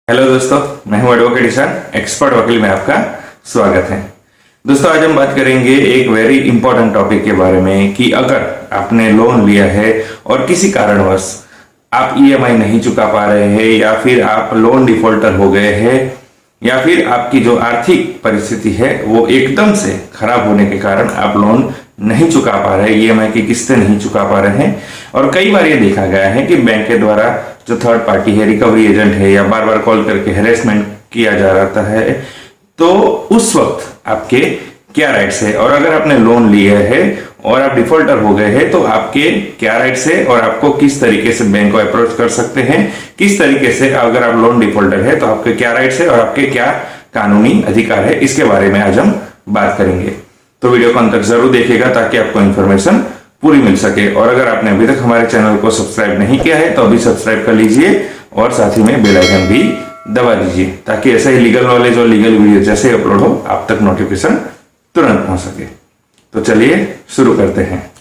Hello दोस्तों, मैं हूं एडवोकेट ईशान, एक्सपर्ट वकील में आपका स्वागत है। दोस्तों, आज हम बात करेंगे एक वेरी इंपॉर्टेंट टॉपिक के बारे में कि अगर आपने लोन लिया है और किसी कारणवश आप ईएमआई नहीं चुका पा रहे हैं या फिर आप लोन डिफॉल्टर हो गए हैं या फिर आपकी जो आर्थिक परिस्थिति है वो एकदम से खराब होने के कारण आप लोन नहीं चुका पा रहे, ईएमआई की किस्तें नहीं चुका पा रहे हैं। और कई बार ये देखा गया है कि बैंक के द्वारा जो थर्ड पार्टी है, रिकवरी एजेंट है, या बार बार कॉल करके हैरेसमेंट किया जा रहा है, तो उस वक्त आपके क्या राइट्स है और अगर आपने लोन लिया है और आप डिफॉल्टर हो गए हैं तो आपके क्या राइट्स है और आपको किस तरीके से बैंक को अप्रोच कर सकते हैं, किस तरीके से अगर आप लोन डिफॉल्टर है तो आपके क्या राइट्स है और आपके क्या कानूनी अधिकार है, इसके बारे में आज हम बात करेंगे। तो वीडियो को अंत तक जरूर देखिएगा ताकि आपको इन्फॉर्मेशन पूरी मिल सके। और अगर आपने अभी तक हमारे चैनल को सब्सक्राइब नहीं किया है तो अभी सब्सक्राइब कर लीजिए और साथ ही में बेल आइकन भी दबा दीजिए ताकि ऐसा ही लीगल नॉलेज और लीगल वीडियो जैसे अपलोड हो आप तक नोटिफिकेशन तुरंत पहुंच सके। तो चलिए शुरू करते हैं।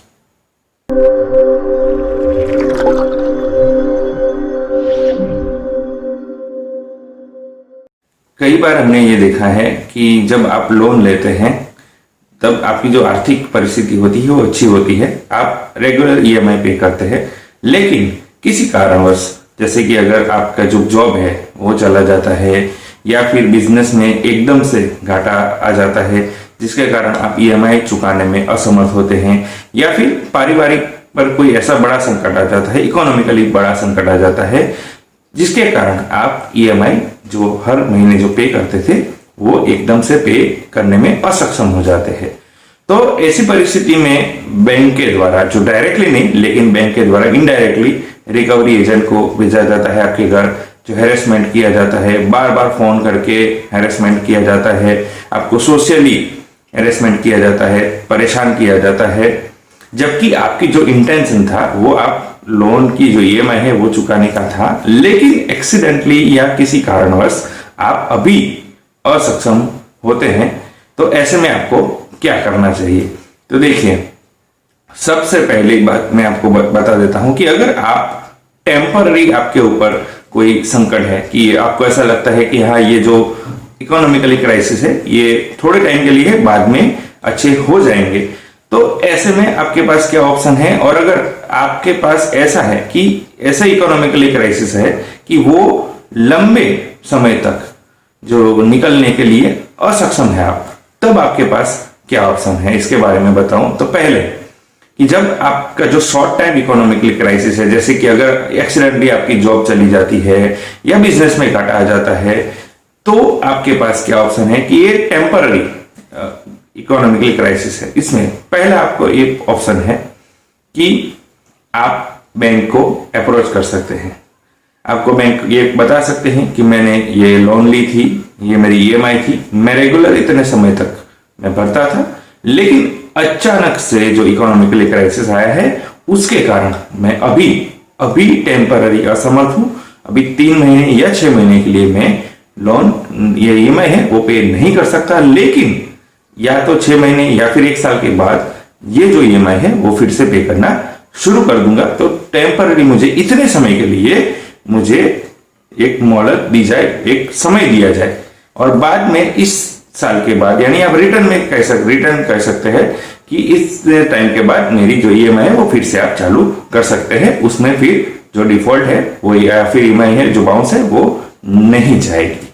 कई बार हमने ये देखा है कि जब आप लोन लेते हैं तब आपकी जो आर्थिक परिस्थिति होती है वो अच्छी होती है, आप रेगुलर ईएमआई पे करते हैं, लेकिन किसी कारणवश जैसे कि अगर आपका जो जॉब है वो चला जाता है या फिर बिजनेस में एकदम से घाटा आ जाता है जिसके कारण आप ईएमआई चुकाने में असमर्थ होते हैं, या फिर पारिवारिक पर कोई ऐसा बड़ा संकट आ जाता है, इकोनॉमिकली बड़ा संकट आ जाता है जिसके कारण आप ईएमआई जो हर महीने जो पे करते थे वो एकदम से पे करने में असक्षम हो जाते हैं। तो ऐसी परिस्थिति में बैंक के द्वारा, जो डायरेक्टली नहीं लेकिन बैंक के द्वारा इनडायरेक्टली रिकवरी एजेंट को भेजा जाता है आपके घर, जो हैरेसमेंट किया जाता है, बार बार फोन करके हैरेसमेंट किया जाता है, आपको सोशली हैरेसमेंट किया जाता है, परेशान किया जाता है, जबकि आपकी जो इंटेंशन था वो आप लोन की जो ईएमआई है वो चुकाने का था, लेकिन एक्सीडेंटली या किसी कारणवश आप अभी असक्षम होते हैं। तो ऐसे में आपको क्या करना चाहिए? तो देखिए, सबसे पहली बात मैं आपको बता देता हूं कि अगर आप टेम्पररी आपके ऊपर कोई संकट है कि आपको ऐसा लगता है कि हाँ ये जो इकोनॉमिकली क्राइसिस है ये थोड़े टाइम के लिए बाद में अच्छे हो जाएंगे, तो ऐसे में आपके पास क्या ऑप्शन है? और अगर आपके पास ऐसा है कि ऐसा इकोनॉमिकली क्राइसिस है कि वो लंबे समय तक जो निकलने के लिए असक्षम है आप, तब आपके पास क्या ऑप्शन है इसके बारे में बताऊं। तो पहले कि जब आपका जो शॉर्ट टाइम इकोनॉमिकली क्राइसिस है, जैसे कि अगर एक्सीडेंटली आपकी जॉब चली जाती है या बिजनेस में घाटा आ जाता है, तो आपके पास क्या ऑप्शन है कि ये टेम्पररी इकोनॉमिकली क्राइसिस है। इसमें पहला आपको एक ऑप्शन है कि आप बैंक को अप्रोच कर सकते हैं। आपको बैंक ये बता सकते हैं कि मैंने ये लोन ली थी, ये मेरी ईएमआई थी, मैं रेगुलर इतने समय तक मैं भरता था, लेकिन अचानक से जो इकोनॉमिकली क्राइसिस आया है उसके कारण मैं अभी टेम्पररी असमर्थ हूं, अभी 3 महीने या 6 महीने के लिए मैं लोन ये ईएमआई है वो पे नहीं कर सकता, लेकिन या तो 6 महीने या फिर 1 साल के बाद ये जो ईएमआई है वो फिर से पे करना शुरू कर दूंगा। तो टेम्पररी मुझे इतने समय के लिए मुझे एक मोहलत दी जाए, एक समय दिया जाए, और बाद में इस साल के बाद, यानी आप रिटर्न कह सकते हैं कि इस टाइम के बाद मेरी जो ईएमआई है वो फिर से आप चालू कर सकते हैं। उसमें फिर जो डिफॉल्ट है वो या फिर ईएमआई है जो बाउंस है वो नहीं जाएगी।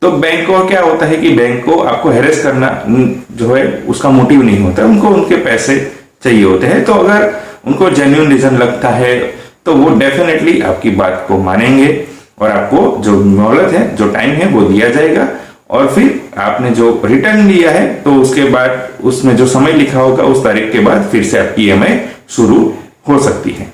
तो बैंक को क्या होता है कि बैंक को आपको हैरेस करना जो है उसका मोटिव नहीं होता, उनको उनके पैसे चाहिए होते हैं। तो अगर उनको जेन्युइन रीजन लगता है तो वो डेफिनेटली आपकी बात को मानेंगे और आपको जो मोहलत है, जो टाइम है वो दिया जाएगा, और फिर आपने जो रिटर्न लिया है तो उसके बाद उसमें जो समय लिखा होगा उस तारीख के बाद फिर से आपकी ईएमआई शुरू हो सकती है।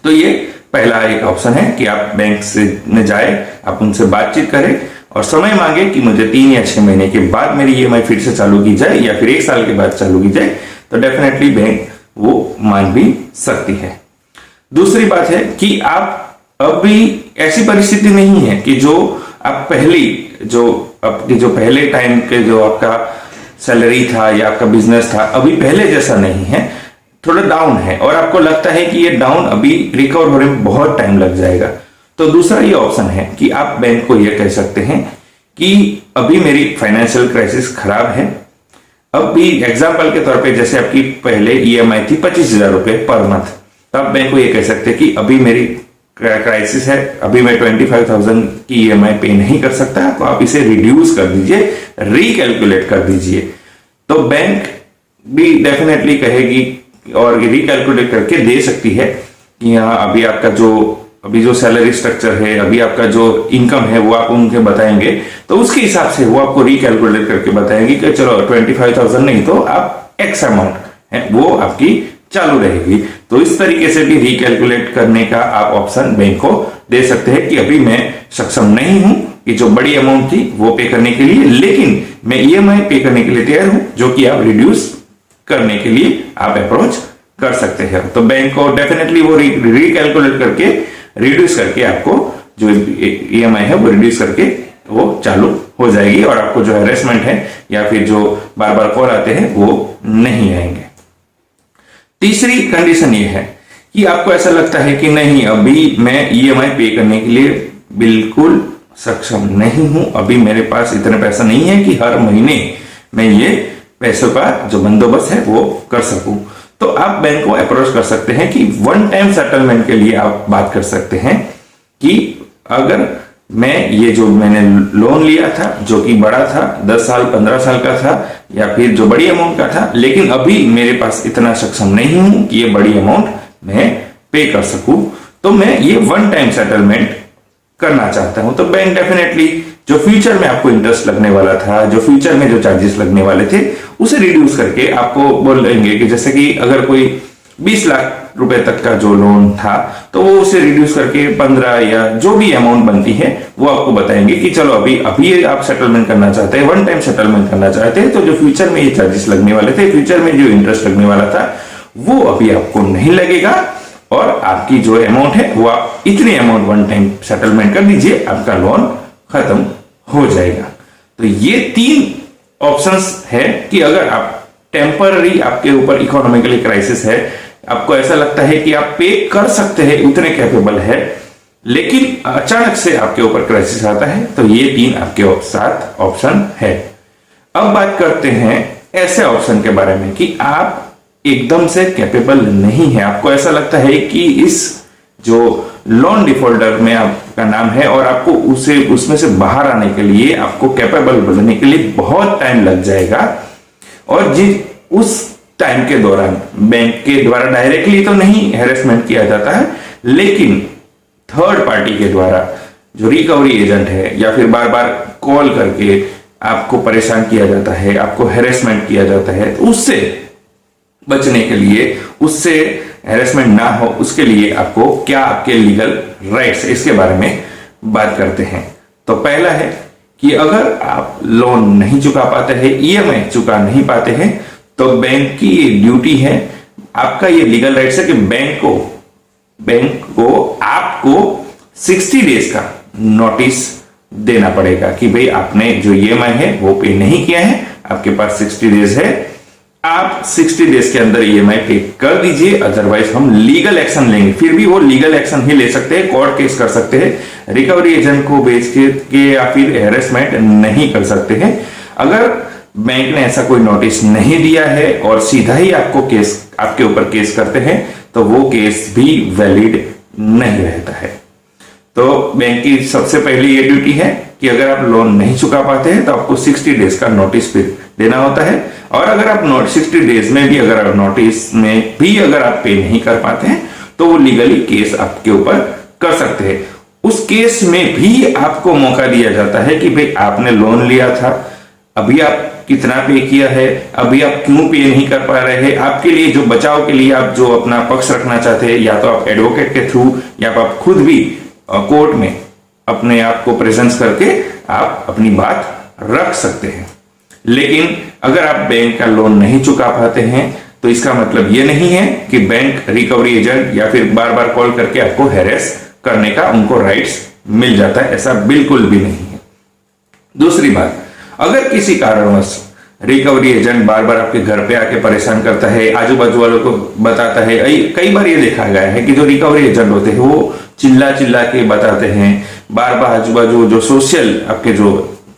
तो ये पहला एक ऑप्शन है कि आप बैंक से में जाए, आप उनसे बातचीत करें और समय मांगे कि मुझे 3 या 6 महीने के बाद मेरी ईएमआई फिर से चालू की जाए या फिर 1 साल के बाद चालू की जाए, तो डेफिनेटली बैंक वो मान भी सकती है। दूसरी बात है कि आप अभी ऐसी परिस्थिति नहीं है कि जो आप पहले टाइम के जो आपका सैलरी था या आपका बिजनेस था अभी पहले जैसा नहीं है, थोड़ा डाउन है और आपको लगता है कि ये डाउन अभी रिकवर होने में बहुत टाइम लग जाएगा, तो दूसरा ये ऑप्शन है कि आप बैंक को ये कह सकते हैं कि अभी मेरी फाइनेंशियल क्राइसिस खराब है। अब भी एग्जाम्पल के तौर पे जैसे आपकी पहले ईएमआई थी 25,000 रुपए पर मंथ, तो आप बैंक को ये कह सकते हैं कि अभी मेरी क्राइसिस है, अभी मैं 25,000 की ईएमआई पे नहीं कर सकता, तो आप इसे रिड्यूस कर दीजिए, रिकैलकुलेट कर दीजिए। तो बैंक भी डेफिनेटली कहेगी और रिकैलकुलेट करके दे सकती है कि हाँ अभी आपका अभी जो सैलरी स्ट्रक्चर है, अभी आपका जो इनकम है वो आप उनके बताएंगे, तो उसके हिसाब से वो आपको रिकैलकुलेट करके बताएंगे कि चलो 25,000 नहीं तो आप एक्स अमाउंट है वो आपकी चालू रहेगी। तो इस तरीके से भी रिकैलकुलेट करने का आप ऑप्शन बैंक को दे सकते हैं कि अभी मैं सक्षम नहीं हूं कि जो बड़ी अमाउंट थी वो पे करने के लिए, लेकिन मैं ईएमआई पे करने के लिए तैयार हूं, जो कि आप रिड्यूस करने के लिए आप अप्रोच कर सकते हैं। तो बैंक को डेफिनेटली वो रिकैलकुलेट करके रिड्यूस करके आपको जो ईएमआई है वो रिड्यूस करके वो चालू हो जाएगी और आपको जो हैरेसमेंट है या फिर जो बार बार कॉल आते हैं वो नहीं आएंगे। तीसरी कंडीशन ये है कि आपको ऐसा लगता है कि नहीं अभी मैं ईएमआई पे करने के लिए बिल्कुल सक्षम नहीं हूं, अभी मेरे पास इतना पैसा नहीं है कि हर महीने मैं ये पैसों का जो बंदोबस्त है वो कर सकूं। तो आप बैंक को अप्रोच कर सकते हैं कि वन टाइम सेटलमेंट के लिए आप बात कर सकते हैं कि अगर मैं ये जो मैंने लोन लिया था जो कि बड़ा था 10 साल 15 साल का था या फिर जो बड़ी अमाउंट का था, लेकिन अभी मेरे पास इतना सक्षम नहीं हूं कि ये बड़ी अमाउंट मैं पे कर सकूं, तो मैं ये वन टाइम सेटलमेंट करना चाहता हूं। तो बैंक डेफिनेटली जो फ्यूचर में आपको इंटरेस्ट लगने वाला था, जो फ्यूचर में जो चार्जेस लगने वाले थे उसे रिड्यूस करके आपको बोलेंगे कि जैसे कि अगर कोई 20 लाख रुपए तक का जो लोन था तो वो उसे रिड्यूस करके 15 या जो भी अमाउंट बनती है वो आपको बताएंगे कि चलो अभी आप सेटलमेंट करना चाहते हैं, वन टाइम सेटलमेंट करना चाहते हैं, तो जो फ्यूचर में ये चार्जेस लगने वाले थे, फ्यूचर में जो इंटरेस्ट लगने वाला था वो अभी आपको नहीं लगेगा और आपकी जो अमाउंट है वो आप इतनी अमाउंट वन टाइम सेटलमेंट कर दीजिए, आपका लोन खत्म हो जाएगा। तो ये 3 ऑप्शंस है कि अगर आप टेम्पररी आपके ऊपर इकोनॉमिकली क्राइसिस है, आपको ऐसा लगता है कि आप पे कर सकते हैं, उतने कैपेबल है, लेकिन अचानक से आपके ऊपर क्राइसिस आता है, तो ये 3 आपके साथ ऑप्शन है। अब बात करते हैं ऐसे ऑप्शन के बारे में कि आप एकदम से कैपेबल नहीं है, आपको ऐसा लगता है कि इस जो लोन डिफॉल्टर में आपका नाम है और आपको उसमें से बाहर आने के लिए, आपको कैपेबल बनने के लिए बहुत टाइम लग जाएगा और उस टाइम के दौरान बैंक के द्वारा डायरेक्टली तो नहीं हैरेसमेंट किया जाता है, लेकिन थर्ड पार्टी के द्वारा जो रिकवरी एजेंट है या फिर बार बार कॉल करके आपको परेशान किया जाता है, आपको हैरेसमेंट किया जाता है, तो उससे बचने के लिए, उससे हैरेसमेंट ना हो उसके लिए आपको क्या आपके लीगल राइट्स है इसके बारे में बात करते हैं। तो पहला है कि अगर आप लोन नहीं चुका पाते हैं, ईएमआई चुका नहीं पाते हैं, तो बैंक की ये ड्यूटी है, आपका ये लीगल राइट्स है कि बैंक को आपको 60 डेज का नोटिस देना पड़ेगा कि भाई आपने जो ईएमआई है वो पे नहीं किया है, आपके पास 60 डेज है, आप 60 डेज के अंदर ईएमआई पे कर दीजिए, अदरवाइज हम लीगल एक्शन लेंगे। फिर भी वो लीगल एक्शन ही ले सकते हैं, कोर्ट केस कर सकते हैं, रिकवरी एजेंट को बेच के या फिर हैरेसमेंट नहीं कर सकते हैं। अगर बैंक ने ऐसा कोई नोटिस नहीं दिया है और सीधा ही आपके ऊपर केस करते हैं तो वो केस भी वैलिड नहीं रहता है। तो बैंक की सबसे पहली ये ड्यूटी है कि अगर आप लोन नहीं चुका पाते हैं तो आपको 60 डेज का नोटिस फिर देना होता है, और अगर आप 60 डेज में भी अगर नोटिस में भी अगर आप पे नहीं कर पाते हैं तो वो लीगली केस आपके ऊपर कर सकते हैं। उस केस में भी आपको मौका दिया जाता है कि भाई आपने लोन लिया था, अभी आप कितना पे किया है, अभी आप क्यों पे नहीं कर पा रहे हैं, आपके लिए जो बचाव के लिए आप जो अपना पक्ष रखना चाहते हैं, या तो आप एडवोकेट के थ्रू या आप खुद भी कोर्ट में अपने आप को प्रेजेंस करके आप अपनी बात रख सकते हैं। लेकिन अगर आप बैंक का लोन नहीं चुका पाते हैं तो इसका मतलब यह नहीं है कि बैंक रिकवरी एजेंट या फिर बार बार कॉल करके आपको हैरेस करने का उनको राइट्स मिल जाता है, ऐसा बिल्कुल भी नहीं है। दूसरी बात, अगर किसी कारणवश रिकवरी एजेंट बार बार आपके घर पे आके परेशान करता है, आजू बाजू वालों को बताता है, कई बार ये देखा गया है कि जो रिकवरी एजेंट होते हैं वो चिल्ला चिल्ला के बताते हैं, बार बार आजू बाजू जो सोशल आपके जो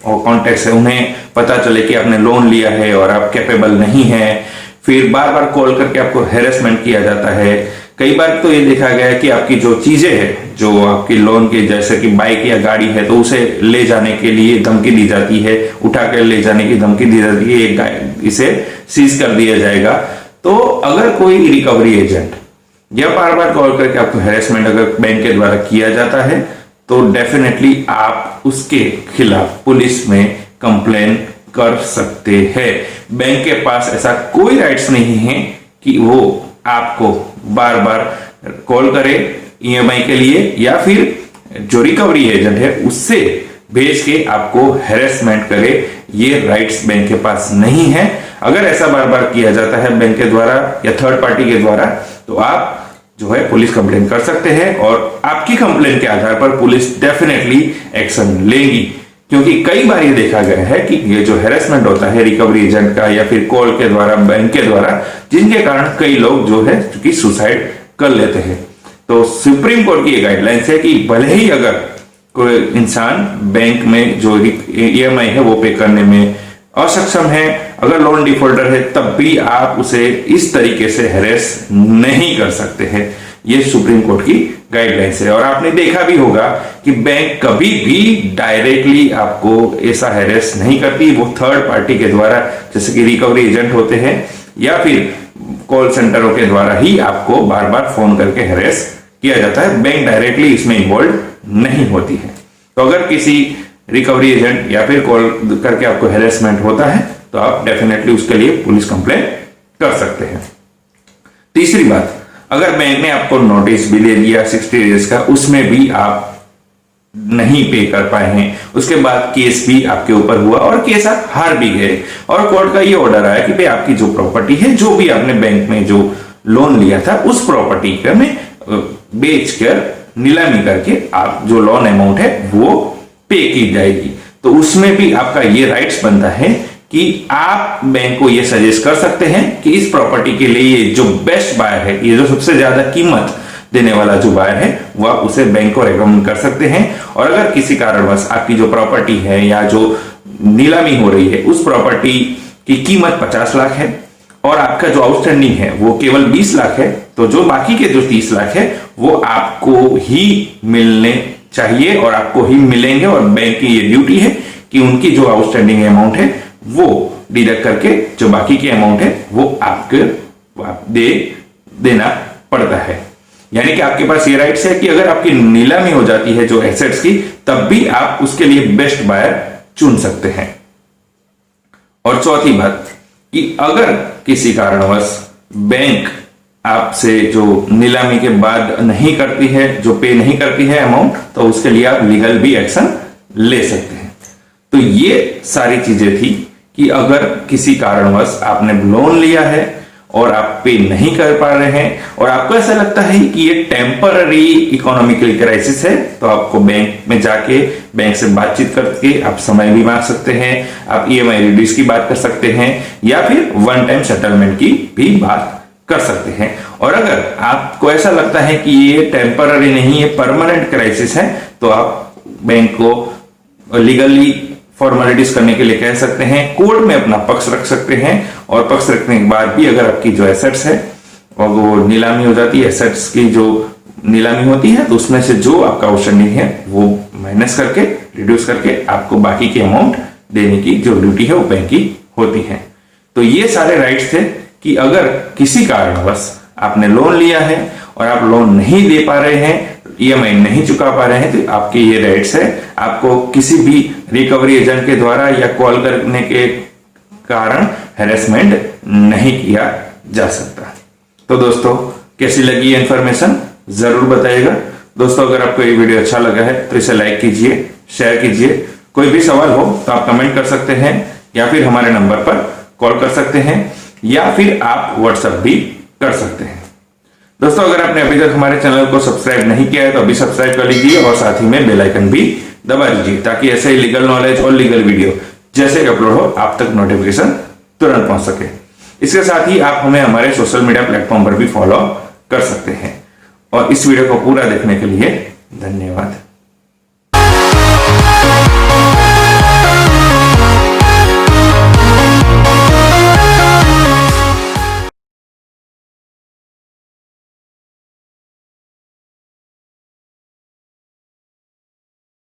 कॉन्टेक्ट है उन्हें पता चले कि आपने लोन लिया है और आप कैपेबल नहीं है, फिर बार बार कॉल करके आपको हेरेसमेंट किया जाता है। कई बार तो ये देखा गया है कि आपकी जो चीजें हैं, जो आपकी लोन के जैसे कि बाइक या गाड़ी है, तो उसे ले जाने के लिए धमकी दी जाती है, उठा कर ले जाने की धमकी दी जाती है, इसे सीज कर दिया जाएगा। तो अगर कोई रिकवरी एजेंट या बार बार कॉल करके आपको हेरेसमेंट अगर बैंक के द्वारा किया जाता है तो डेफिनेटली आप उसके खिलाफ पुलिस में कंप्लेन कर सकते हैं। बैंक के पास ऐसा कोई राइट्स नहीं है कि वो आपको बार बार कॉल करे ईएमआई के लिए या फिर जो रिकवरी एजेंट है उससे भेज के आपको हेरेसमेंट करे। ये राइट्स बैंक के पास नहीं है। अगर ऐसा बार बार किया जाता है बैंक के द्वारा या थर्ड पार्टी के द्वारा तो आप जो है पुलिस कंप्लेन कर सकते हैं और आपकी कंप्लेन के आधार पर पुलिस डेफिनेटली एक्शन लेगी। क्योंकि कई बार ये देखा गया है कि ये जो हेरेसमेंट होता है रिकवरी एजेंट का या फिर कॉल के द्वारा, बैंक के द्वारा, जिनके कारण कई लोग जो है कि सुसाइड कर लेते हैं। तो सुप्रीम कोर्ट की ये गाइडलाइंस है कि भले ही अगर कोई इंसान बैंक में जो ईएमआई है वो पे करने में असक्षम है, अगर लोन डिफॉल्टर है, तब भी आप उसे इस तरीके से हेरेस नहीं कर सकते हैं। ये सुप्रीम कोर्ट की गाइडलाइंस है। और आपने देखा भी होगा कि बैंक कभी भी डायरेक्टली आपको ऐसा हेरेस नहीं करती, वो थर्ड पार्टी के द्वारा जैसे कि रिकवरी एजेंट होते हैं या फिर कॉल सेंटरों के द्वारा ही आपको बार बार फोन करके हेरेस किया जाता है। बैंक डायरेक्टली इसमें इन्वॉल्व नहीं होती है। तो अगर किसी रिकवरी एजेंट या फिर कॉल करके आपको हेरेसमेंट होता है तो आप डेफिनेटली उसके लिए पुलिस कंप्लेन कर सकते हैं। तीसरी बात, अगर बैंक ने आपको नोटिस भी दे दिया 60 डेज का, उसमें भी आप नहीं पे कर पाए हैं, उसके बाद केस भी आपके ऊपर हुआ और केस आप हार भी गए और कोर्ट का ये ऑर्डर आया कि भाई आपकी जो प्रॉपर्टी है, जो भी आपने बैंक में जो लोन लिया था, उस प्रॉपर्टी का में बेचकर नीलामी करके आप जो लोन अमाउंट है वो पे की जाएगी। तो उसमें भी आपका ये राइट्स बनता है कि आप बैंक को ये सजेस्ट कर सकते हैं कि इस प्रॉपर्टी के लिए जो बेस्ट बायर है, ये जो सबसे ज्यादा कीमत देने वाला जो बायर है, वो आप उसे बैंक को रेकमेंड कर सकते हैं। और अगर किसी कारणवश आपकी जो प्रॉपर्टी है या जो नीलामी हो रही है उस प्रॉपर्टी की कीमत 50 लाख है और आपका जो आउटस्टैंडिंग है वो केवल 20 लाख है, तो जो बाकी के जो 30 लाख है वो आपको ही मिलने चाहिए और आपको ही मिलेंगे। और बैंक की ये ड्यूटी है कि उनकी जो आउटस्टैंडिंग अमाउंट है वो डिडक्ट करके जो बाकी के अमाउंट है वो आपको देना पड़ता है। यानी कि आपके पास ये राइट्स है कि अगर आपकी नीलामी हो जाती है जो एसेट्स की, तब भी आप उसके लिए बेस्ट बायर चुन सकते हैं। और चौथी बात कि अगर किसी कारणवश बैंक आपसे जो नीलामी के बाद नहीं करती है, जो पे नहीं करती है अमाउंट, तो उसके लिए आप लीगल भी एक्शन ले सकते हैं। तो ये सारी चीजें थी कि अगर किसी कारणवश आपने लोन लिया है और आप पे नहीं कर पा रहे हैं और आपको ऐसा लगता है कि ये टेम्पररी इकोनॉमिकल क्राइसिस है, तो आपको बैंक में जाके बैंक से बातचीत करके आप समय भी मांग सकते हैं, आप ईएमआई रिड्यूस की बात कर सकते हैं या फिर वन टाइम सेटलमेंट की भी बात कर सकते हैं। और अगर आपको ऐसा लगता है कि ये टेम्पररी नहीं है, परमानेंट क्राइसिस है, तो आप बैंक को लीगली फॉर्मेलिटीज करने के लिए कह सकते हैं, कोर्ट में अपना पक्ष रख सकते हैं और पक्ष रखने के बाद भी अगर आपकी जो एसेट्स है और वो नीलामी हो जाती है, एसेट्स की जो नीलामी होती है, तो उसमें से जो आपका आउटस्टैंडिंग है वो माइनस करके रिड्यूस करके आपको बाकी की अमाउंट देने की जो ड्यूटी है वो बैंक की होती है। तो ये सारे राइट्स थे कि अगर किसी कारणवश आपने लोन लिया है और आप लोन नहीं दे पा रहे हैं, ईएमआई नहीं चुका पा रहे हैं, तो आपके ये राइट्स है। आपको किसी भी रिकवरी एजेंट के द्वारा या कॉल करने के कारण हेरेसमेंट नहीं किया जा सकता। तो दोस्तों, कैसी लगी ये इंफॉर्मेशन जरूर बताइएगा। दोस्तों, अगर आपको ये वीडियो अच्छा लगा है तो इसे लाइक कीजिए, शेयर कीजिए। कोई भी सवाल हो तो आप कमेंट कर सकते हैं या फिर हमारे नंबर पर कॉल कर सकते हैं या फिर आप व्हाट्सएप भी कर सकते हैं। दोस्तों, अगर आपने अभी तक हमारे चैनल को सब्सक्राइब नहीं किया है तो अभी सब्सक्राइब कर लीजिए और साथ ही में बेल आइकन भी दबा दीजिए ताकि ऐसे ही लीगल नॉलेज और लीगल वीडियो जैसे ही अपलोड हो आप तक नोटिफिकेशन तुरंत पहुंच सके। इसके साथ ही आप हमें हमारे सोशल मीडिया प्लेटफॉर्म पर भी फॉलो कर सकते हैं। और इस वीडियो को पूरा देखने के लिए धन्यवाद।